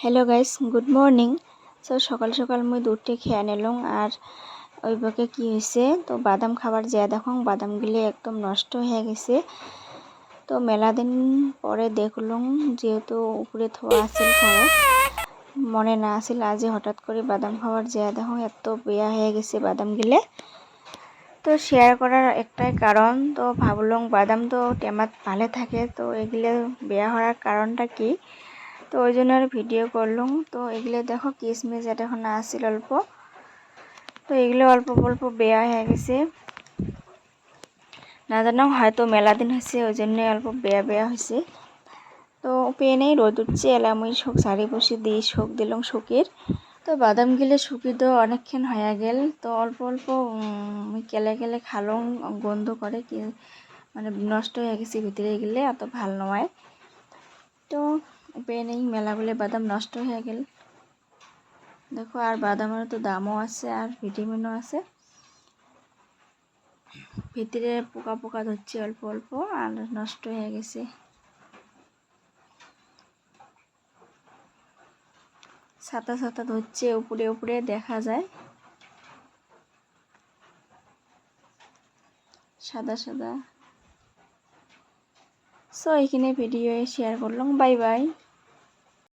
Hello guys, good morning. সকাল সকাল মুই দুধটি খেয়ে নিলাম। আর ওই বকে কি হয়েছে, তো বাদাম খাবার যা দেখুন বাদামগুলি একদম নষ্ট হয়ে গেছে। তো মেলা দিন পরে দেখলাম, যেহেতু উপরে থোয়া আছিল ঘরত, মনে না আছিল। আজি হঠাৎ করে বাদাম খাবার যা দেখুন এত বেয়া হয়ে গেছে বাদামগুলি। তো শেয়ার করার একটাই কারণ, তো ভাবলাম বাদাম তো টেমাত ভালে থাকে, তো এগুলো বেয়া হওয়ার কারণটা কি, তো ওই জন্য আর ভিডিও করলাম। তো এগুলো দেখো কিশমিশ এটা এখন আসছিল অল্প, তো এগুলো অল্প অল্প বেয়া হয়ে গেছে। না জানো হয়তো মেলা দিন হয়েছে, ওই জন্য অল্প বেয়া বেয়া হয়েছে। তো পেয়ে নেই রোদ উঠছে, এলা মুই শোক শাড়ি বসে দিয়ে শোক দিলাম শুকির। তো বাদাম গিলে শুকি তো অনেকক্ষণ হয়ে গেল, তো অল্প অল্প কেলে কেলে খালং, গন্ধ করে কি মানে নষ্ট হয়ে গেছে ভিতরে গেলে, এত ভাল নয়। তো পেয়ে নেই মেলাগুলো বাদাম নষ্ট হয়ে গেল। দেখো আর বাদামের তো দামও আছে আর ভিটামিনও আছে। ভিতরে পোকা পোকা ধরছে অল্প অল্প আর নষ্ট হয়ে গেছে। ছাতা ছাতা ধরছে, উপরে উপরে দেখা যায় সাদা সাদা। এইখানে ভিডিও শেয়ার করলাম। Bye bye.